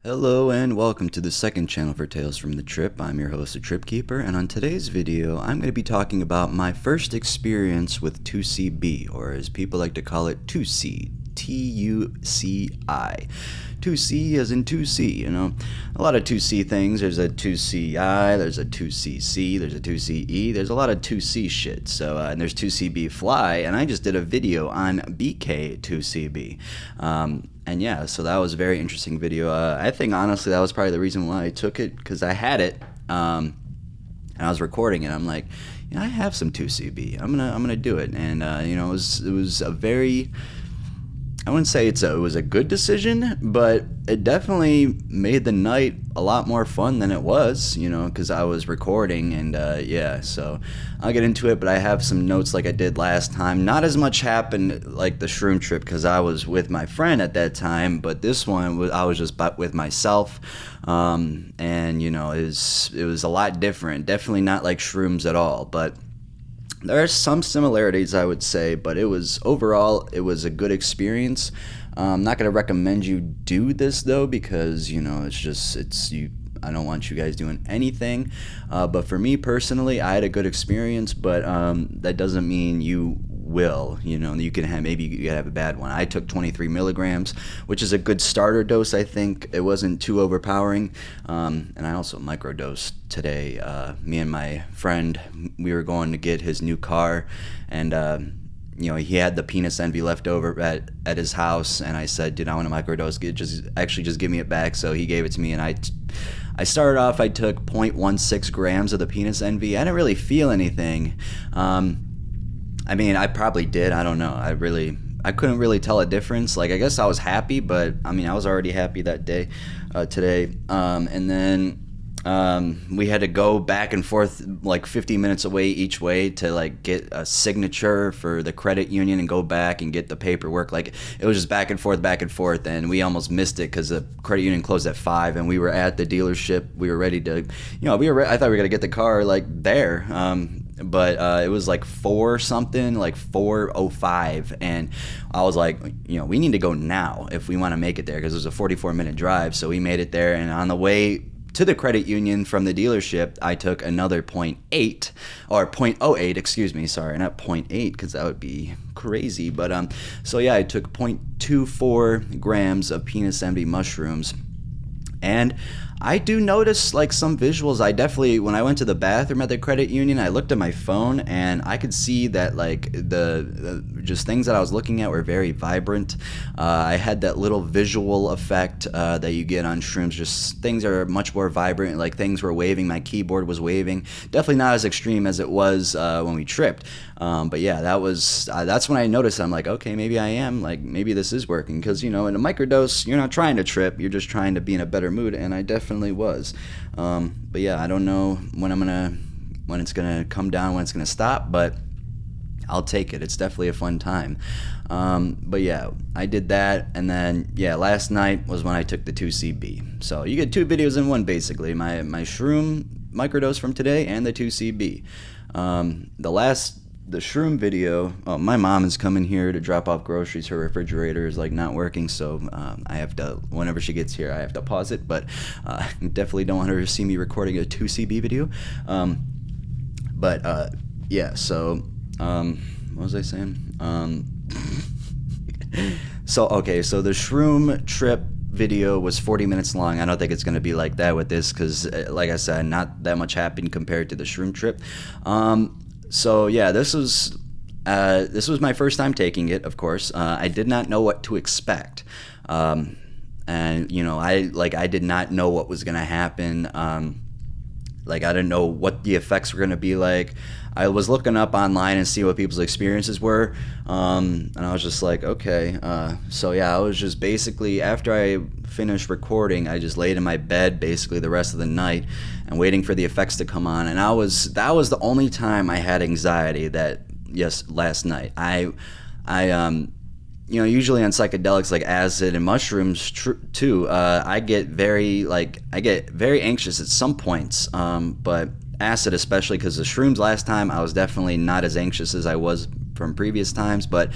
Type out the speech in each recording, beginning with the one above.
Hello and welcome to the second channel for Tales from the Trip. I'm your host, the Trip Keeper, and on today's video, I'm going to be talking about my first experience with 2C-B, or as people like to call it, 2C, T-U-C-I. 2C as in 2C, you know. A lot of 2C things. There's a 2CI, there's a 2CC, there's a 2CE, there's a lot of 2C shit. So, and there's 2CB fly, and I just did a video on BK2CB. And yeah, so that was a very interesting video. I think honestly that was probably the reason why I took it, because I had it, and I was recording it. I'm like, yeah, I have some 2CB. I'm gonna do it, and you know, it was a very, I wouldn't say it was a good decision, but it definitely made the night a lot more fun than it was, you know, because I was recording, and yeah, so I'll get into it, but I have some notes like I did last time. Not as much happened like the shroom trip because I was with my friend at that time, but this one I was just with myself, and you know, it was a lot different. Definitely not like shrooms at all, but there are some similarities, I would say, but overall it was a good experience. I'm not going to recommend you do this though, because you know, I don't want you guys doing anything, but for me personally, I had a good experience, but that doesn't mean you will, you know, you can have, maybe you have a bad one. I took 23 milligrams, which is a good starter dose. I think it wasn't too overpowering, and I also microdosed today. Me and my friend, we were going to get his new car, and you know, he had the penis envy left over at his house, and I said, dude, I want a microdose, just give me it back. So he gave it to me, and I started off, I took 0.16 grams of the penis envy. I didn't really feel anything. I mean, I probably did. I don't know. I couldn't really tell a difference. Like, I guess I was happy, but I mean, I was already happy that day, today. And then we had to go back and forth like 50 minutes away each way to like get a signature for the credit union and go back and get the paperwork. Like, it was just back and forth, and we almost missed it because the credit union closed at 5, and we were at the dealership. We were ready to, you know, I thought we were gonna get the car like there. But it was like 4 something, like 4:05, and I was like, you know, we need to go now if we want to make it there, because it was a 44-minute drive. So we made it there, and on the way to the credit union from the dealership, I took another 0.8, or 0.08, excuse me, sorry, not 0.8, because that would be crazy. But so yeah, I took 0.24 grams of penis envy mushrooms. And I do notice like some visuals. I definitely, when I went to the bathroom at the credit union, I looked at my phone and I could see that like the just things that I was looking at were very vibrant. I had that little visual effect that you get on shrooms. Just things are much more vibrant. Like, things were waving. My keyboard was waving. Definitely not as extreme as it was when we tripped. But yeah, that's when I noticed. I'm like, okay, maybe I am, like, maybe this is working, because you know, in a microdose, you're not trying to trip, you're just trying to be in a better mood, and I definitely was. But yeah, I don't know when it's gonna come down, when it's gonna stop, but I'll take it. It's definitely a fun time. But yeah, I did that, and then yeah, last night was when I took the 2C-B. So you get 2 videos in one, basically. My shroom microdose from today and the 2C-B. The shroom video, my mom is coming here to drop off groceries. Her refrigerator is like not working, so I have to, whenever she gets here, I have to pause it. But definitely don't want her to see me recording a 2C-B video. But yeah, so what was I saying? So okay, so the shroom trip video was 40 minutes long. I don't think it's going to be like that with this, because like I said, not that much happened compared to the shroom trip. So yeah, this was my first time taking it, of course. I did not know what to expect. And you know, I did not know what was going to happen. Like, I didn't know what the effects were going to be like. I was looking up online and see what people's experiences were, and I was just like, okay. So yeah, I was just basically, after I finished recording, I just laid in my bed basically the rest of the night and waiting for the effects to come on. And that was the only time I had anxiety. Last night. You know, usually on psychedelics like acid and mushrooms too, I get very anxious at some points, but acid especially, because the shrooms last time I was definitely not as anxious as I was from previous times. But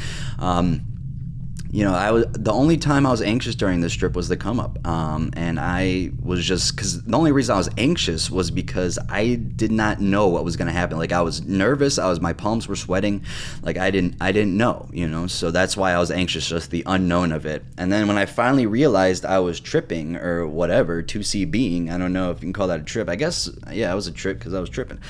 I was the only time I was anxious during this trip was the come up, and I was just because the only reason I was anxious was because I did not know what was going to happen. Like I was nervous, my palms were sweating, like I didn't know, so that's why I was anxious, just the unknown of it. And then when I finally realized I was tripping or whatever, 2C being, I don't know if you can call that a trip. I guess yeah, it was a trip because I was tripping.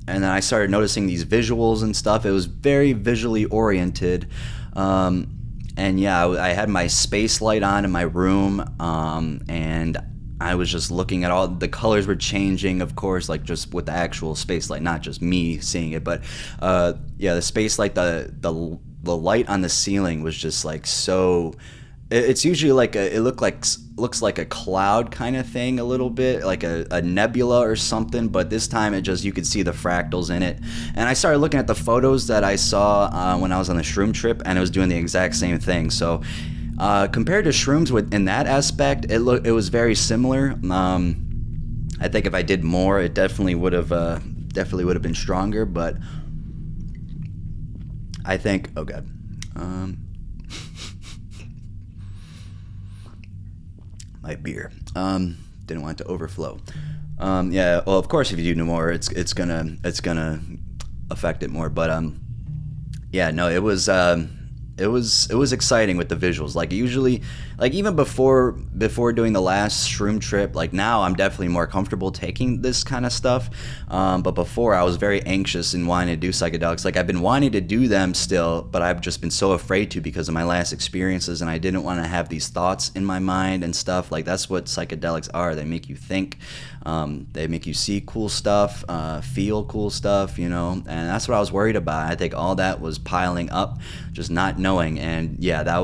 And then I started noticing these visuals and stuff. It was very visually oriented. And yeah, I had my space light on in my room, and I was just looking at all the colors were changing, of course, like just with the actual space light, not just me seeing it, but yeah, the space light, the light on the ceiling was just like so. It's usually like it looks like a cloud kind of thing, a little bit like a nebula or something, but this time you could see the fractals in it. And I started looking at the photos that I saw when I was on the shroom trip, and it was doing the exact same thing. So compared to shrooms in that aspect, it was very similar. I think if I did more, it definitely would have been stronger. But I think, oh god. My beer. Didn't want it to overflow. Yeah, well, of course, if you do more, it's gonna affect it more. But yeah, no, it was exciting with the visuals. Like usually, like even before doing the last shroom trip, like now I'm definitely more comfortable taking this kind of stuff. But before I was very anxious and wanting to do psychedelics. Like I've been wanting to do them still, but I've just been so afraid to because of my last experiences, and I didn't want to have these thoughts in my mind and stuff. Like that's what psychedelics are. They make you think. They make you see cool stuff, feel cool stuff, and that's what I was worried about. I think all that was piling up, just not knowing. And yeah, I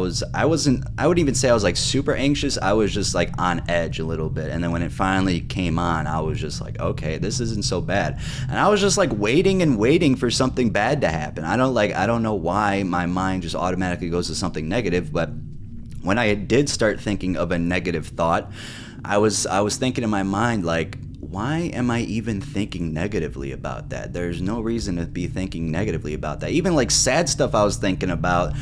wouldn't even say I was like super anxious. I was just like on edge a little bit. And then when it finally came on, I was just like, okay, this isn't so bad. And I was just like waiting for something bad to happen. I don't know why my mind just automatically goes to something negative, but when I did start thinking of a negative thought, I was thinking in my mind, like, why am I even thinking negatively about that? There's no reason to be thinking negatively about that. Even like sad stuff I was thinking about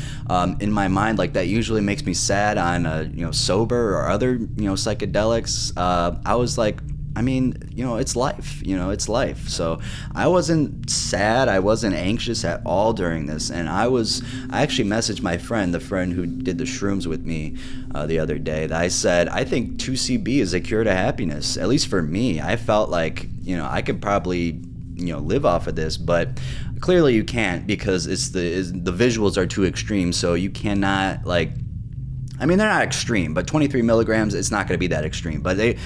in my mind, like that usually makes me sad on sober or other psychedelics. I was like, I mean, it's life, it's life. So I wasn't sad. I wasn't anxious at all during this. And I actually messaged my friend, the friend who did the shrooms with me the other day, that I said, I think 2CB is a cure to happiness. At least for me, I felt like, I could probably, live off of this, but clearly you can't because the visuals are too extreme. So you cannot they're not extreme, but 23 milligrams, it's not going to be that extreme. But it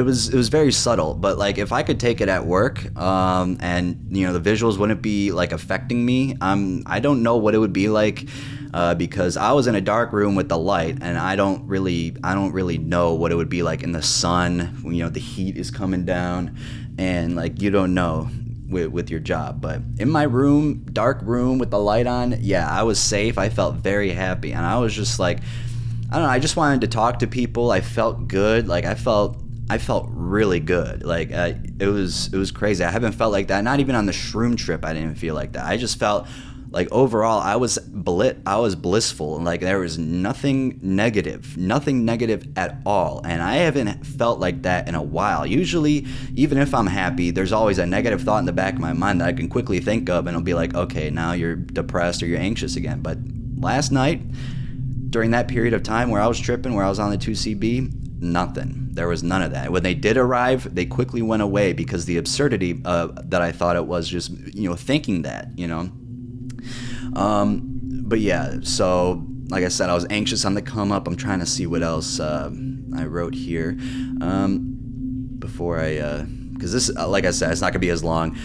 was very subtle. But like if I could take it at work, and the visuals wouldn't be like affecting me, I don't know what it would be like, because I was in a dark room with the light, and I don't really know what it would be like in the sun. The heat is coming down, and like you don't know with your job. But in my room, dark room with the light on, yeah, I was safe. I felt very happy, and I was just like, I don't know, I just wanted to talk to people. I felt good. Like I felt really good. Like it was crazy. I haven't felt like that. Not even on the shroom trip I didn't feel like that. I just felt like overall I was blissful, and like there was nothing negative at all. And I haven't felt like that in a while. Usually, even if I'm happy, there's always a negative thought in the back of my mind that I can quickly think of, and it'll be like, okay, now you're depressed or you're anxious again. But last night, during that period of time where I was tripping, where I was on the 2CB, nothing. There was none of that. When they did arrive, they quickly went away because the absurdity that I thought it was just, thinking that, But yeah, so like I said, I was anxious on the come up. I'm trying to see what else I wrote here before because this, like I said, it's not going to be as long.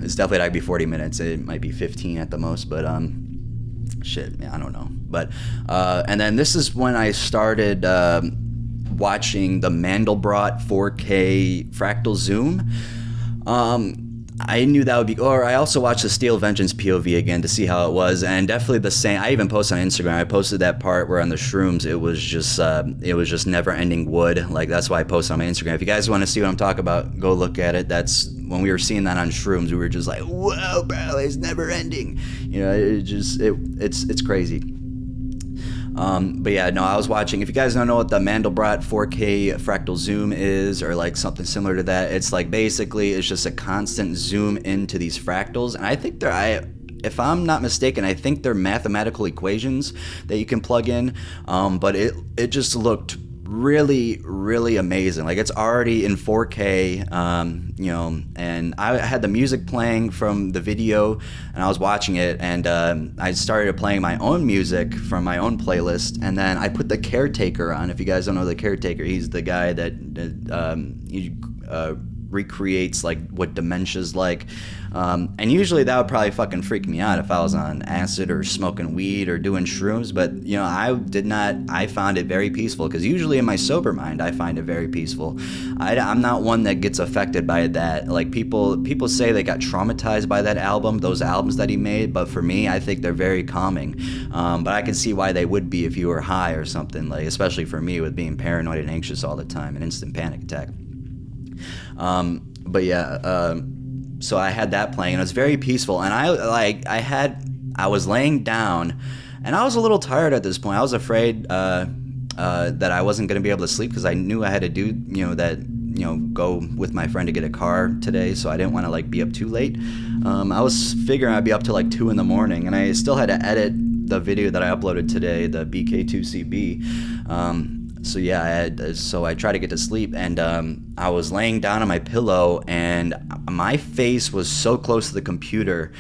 It's definitely not going to be 40 minutes. It might be 15 at the most, but shit, man, I don't know. But and then this is when I started watching the Mandelbrot 4K Fractal Zoom. I knew that would be, or I also watched the Steel Vengeance POV again to see how it was, and definitely the same. I even posted on Instagram. I posted that part where on the shrooms it was just never-ending wood. Like that's why I posted on my Instagram. If you guys want to see what I'm talking about, go look at it. That's when we were seeing that on shrooms, we were just like, whoa, bro, it's never ending. It's crazy. But yeah, no, I was watching. If you guys don't know what the Mandelbrot 4K fractal zoom is, or like something similar to that, it's like basically it's just a constant zoom into these fractals. And I think if I'm not mistaken, I think they're mathematical equations that you can plug in. But it just looked really, really amazing. Like, it's already in 4K, and I had the music playing from the video, and I was watching it, and I started playing my own music from my own playlist, and then I put the Caretaker on. If you guys don't know the Caretaker, he's the guy that recreates like what dementia's like, and usually that would probably fucking freak me out if I was on acid or smoking weed or doing shrooms, but I did not. I found it very peaceful, because usually in my sober mind I find it very peaceful. I'm not one that gets affected by that. Like, people say they got traumatized by those albums that he made, but for me, I think they're very calming. But I can see why they would be if you were high or something, like, especially for me with being paranoid and anxious all the time, an instant panic attack. But yeah, so I had that playing, and it was very peaceful, and I was laying down, and I was a little tired at this point. I was afraid that I wasn't going to be able to sleep, because I knew I had to do go with my friend to get a car today, so I didn't want to like be up too late. I was figuring I'd be up till like 2 a.m, and I still had to edit the video that I uploaded today, the BK2C-B. So yeah, I tried to get to sleep, and I was laying down on my pillow, and my face was so close to the computer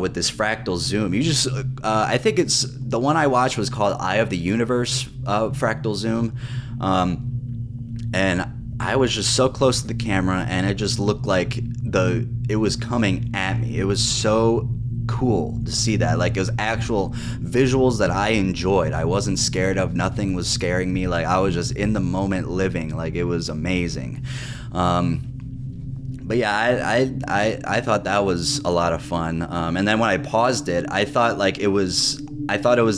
with this fractal zoom. I think it's the one I watched was called Eye of the Universe fractal zoom, and I was just so close to the camera, and it just looked like it was coming at me. It was so cool to see that. Like, it was actual visuals that I enjoyed. I wasn't scared of. Nothing was scaring me. Like, I was just in the moment living. Like, it was amazing. But yeah, I thought that was a lot of fun. And then when I paused it, I thought it was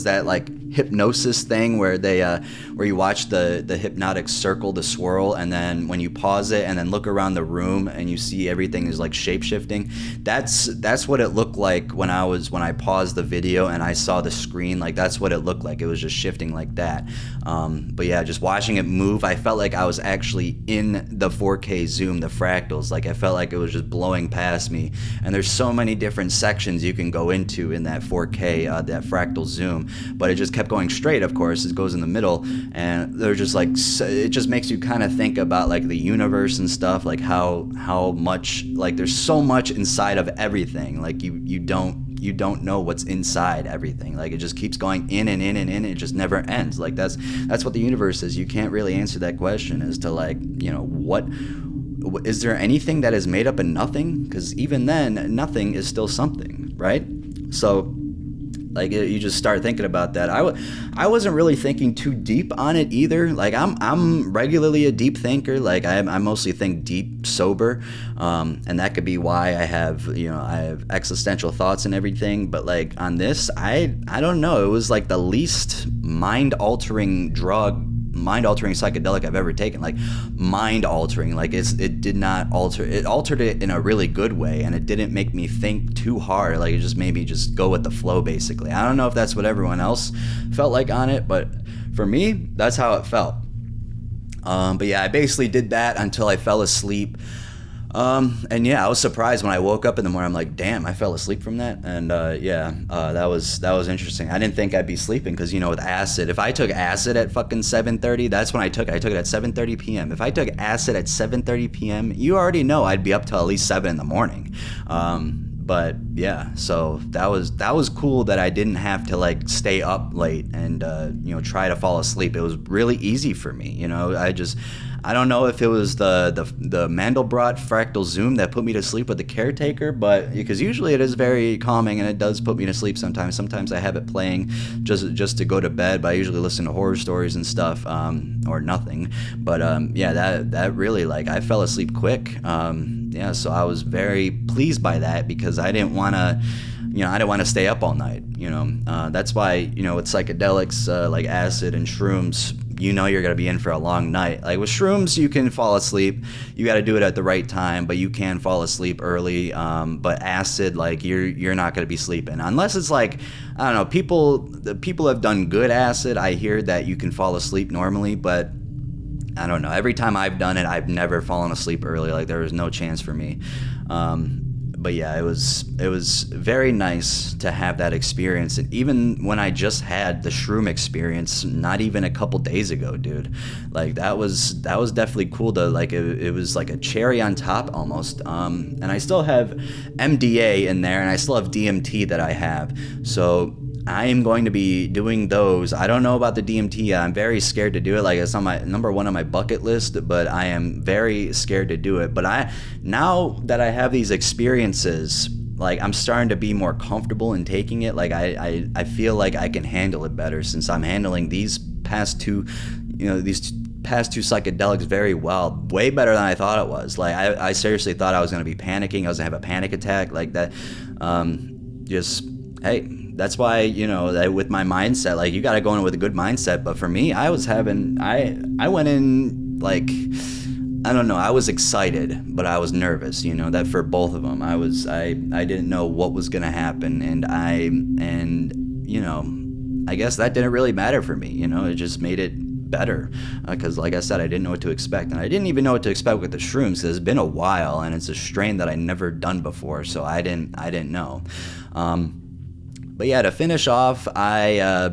that like hypnosis thing where you watch the hypnotic circle to swirl, and then when you pause it and then look around the room and you see everything is like shape-shifting. That's what it looked like when I paused the video and I saw the screen. Like, that's what it looked like. It was just shifting like that. But yeah, just watching it move, I felt like I was actually in the 4K zoom, the fractals. Like, I felt like it was just blowing past me. And there's so many different sections you can go into in that 4K, that fractal zoom, but it just kept going straight. Of course, it goes in the middle, and they're just like, it just makes you kind of think about like the universe and stuff, like how much, like, there's so much inside of everything. Like, you don't know what's inside everything. Like, it just keeps going in and in and in, and it just never ends. Like, that's what the universe is. You can't really answer that question as to like, what is there anything that is made up of nothing? Because even then, nothing is still something, right? So like, you just start thinking about that. I wasn't really thinking too deep on it either. Like, I'm regularly a deep thinker. Like, I mostly think deep sober, and that could be why I have existential thoughts and everything. But like, on this, I don't know. It was like the least mind-altering psychedelic I've ever taken. Like, mind-altering. Like, it did not alter. It altered it in a really good way, and it didn't make me think too hard. Like, it just made me just go with the flow, basically. I don't know if that's what everyone else felt like on it, but for me, that's how it felt. But yeah, I basically did that until I fell asleep. And yeah, I was surprised when I woke up in the morning. I'm like, damn, I fell asleep from that. And that was interesting. I didn't think I'd be sleeping, because with acid, if I took acid at fucking 7:30, that's when I took it. I took it at 7:30 p.m. If I took acid at 7:30 p.m., you already know I'd be up till at least 7 in the morning. But yeah, so that was cool that I didn't have to like stay up late and try to fall asleep. It was really easy for me. I don't know if it was the Mandelbrot fractal zoom that put me to sleep with the Caretaker, but because usually it is very calming and it does put me to sleep sometimes. Sometimes I have it playing just to go to bed, but I usually listen to horror stories and stuff, or nothing. But yeah, that really, like, I fell asleep quick. Yeah, so I was very pleased by that, because I didn't want to stay up all night. That's why, with psychedelics like acid and shrooms, you know you're going to be in for a long night. Like with shrooms, you can fall asleep. You got to do it at the right time, but you can fall asleep early. But acid, like you're not going to be sleeping unless it's like, I don't know, people have done good acid. I hear that you can fall asleep normally, but I don't know. Every time I've done it, I've never fallen asleep early. Like there was no chance for me. But yeah, it was very nice to have that experience. And even when I just had the shroom experience, not even a couple days ago, dude, like that was definitely cool to like, it was like a cherry on top almost. And I still have MDA in there, and I still have DMT that I have. So I am going to be doing those. I don't know about the DMT. I'm very scared to do it. Like it's on my number one on my bucket list, but I am very scared to do it. But now that I have these experiences, like I'm starting to be more comfortable in taking it. Like I feel like I can handle it better since I'm handling these past two psychedelics very well, way better than I thought it was. Like I seriously thought I was going to be panicking. I was going to have a panic attack like that. Hey, that's why, with my mindset, like you got to go in with a good mindset. But for me, I went in like, I don't know, I was excited, but I was nervous, that for both of them. I didn't know what was going to happen. And I guess that didn't really matter for me. It just made it better because like I said, I didn't know what to expect, and I didn't even know what to expect with the shrooms because it's been a while and it's a strain that I never done before, so I didn't know. But yeah, to finish off, after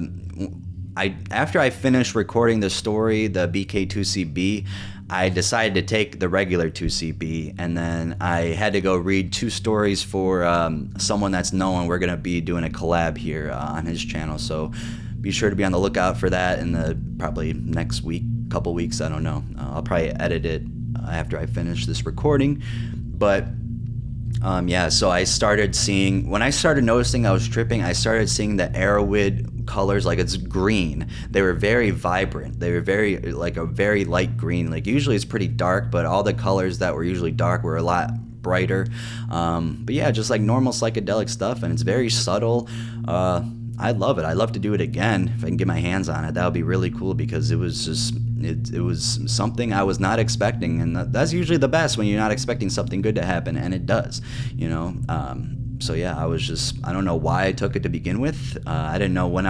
I finished recording the story, the BK2CB, I decided to take the regular 2CB, and then I had to go read 2 stories for someone that's known. We're gonna be doing a collab here on his channel, so be sure to be on the lookout for that in the probably next week, couple weeks. I don't know. I'll probably edit it after I finish this recording, but. So I started seeing, when I started noticing I was tripping, I started seeing the Arrowwood colors, like it's green. They were very vibrant. They were like a very light green. Like usually it's pretty dark, but all the colors that were usually dark were a lot brighter. But yeah, just like normal psychedelic stuff, and it's very subtle. I love it. I'd love to do it again if I can get my hands on it. That would be really cool because it was just it was something I was not expecting, and that's usually the best when you're not expecting something good to happen, and it does. So yeah, I don't know why I took it to begin with. I didn't know when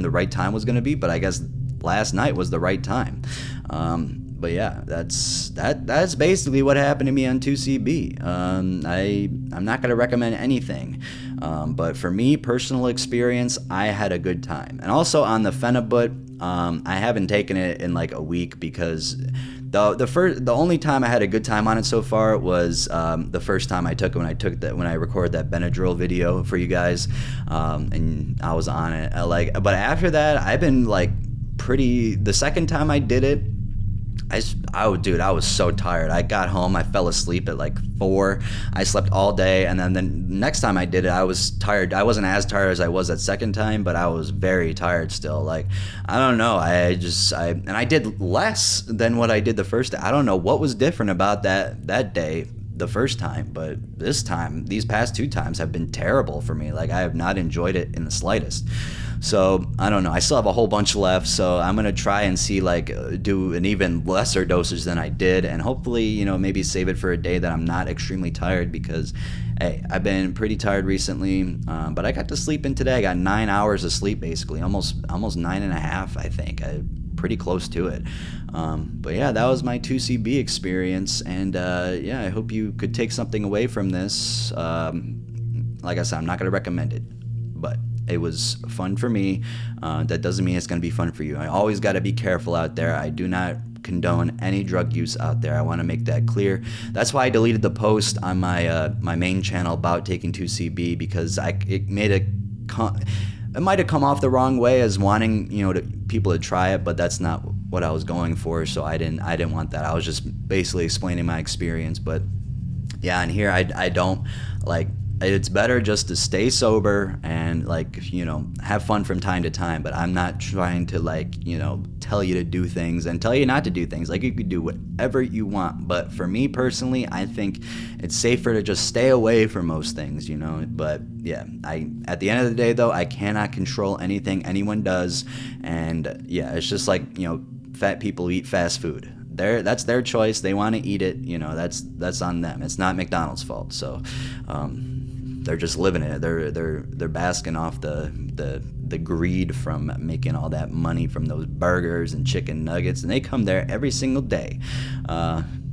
the right time was gonna be, but I guess last night was the right time. But yeah, that's basically what happened to me on 2CB. I'm not gonna recommend anything, but for me, personal experience, I had a good time. And also on the Phenibut, I haven't taken it in like a week because the only time I had a good time on it so far was the first time I took it when I recorded that Benadryl video for you guys, and I was on it. But after that, I've been like the second time I did it, I was so tired. I got home, I fell asleep at like 4. I slept all day, and then the next time I did it, I was tired. I wasn't as tired as I was that second time, but I was very tired still. Like, I don't know. And I did less than what I did the first day. I don't know what was different about that day the first time, but this time, these past 2 times have been terrible for me. Like, I have not enjoyed it in the slightest. So I don't know. I still have a whole bunch left, so I'm gonna try and see do an even lesser dosage than I did, and hopefully maybe save it for a day that I'm not extremely tired, because hey, I've been pretty tired recently. But I got to sleep in today. I got 9 hours of sleep, basically, almost 9.5. I think pretty close to it. But yeah, that was my 2CB experience, and yeah, I hope you could take something away from this. Like I said, I'm not gonna recommend it, but it was fun for me. That doesn't mean it's going to be fun for you. I always got to be careful out there. I do not condone any drug use out there. I want to make that clear. That's why I deleted the post on my main channel about taking 2CB, because it might have come off the wrong way as wanting people to try it, but that's not what I was going for. So I didn't want that. I was just basically explaining my experience. But yeah, and here I don't like. It's better just to stay sober and have fun from time to time, but I'm not trying to tell you to do things and tell you not to do things. Like, you could do whatever you want, but for me personally, I think it's safer to just stay away from most things, but yeah, at the end of the day though, I cannot control anything anyone does, and yeah, it's just fat people eat fast food. That's their choice. They want to eat it. That's on them. It's not McDonald's fault. So they're just living it. They're basking off the greed from making all that money from those burgers and chicken nuggets, and they come there every single day.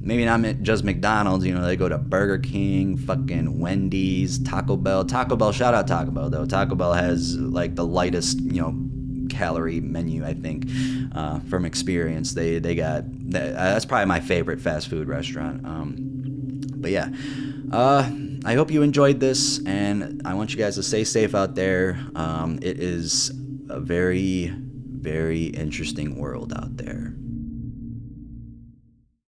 Maybe not just McDonald's, they go to Burger King, fucking Wendy's, Taco Bell. Shout out Taco Bell, though. Taco Bell has, like, the lightest, calorie menu, I think, from experience. They got, that's probably my favorite fast food restaurant. But yeah, I hope you enjoyed this, and I want you guys to stay safe out there. It is a very, very interesting world out there.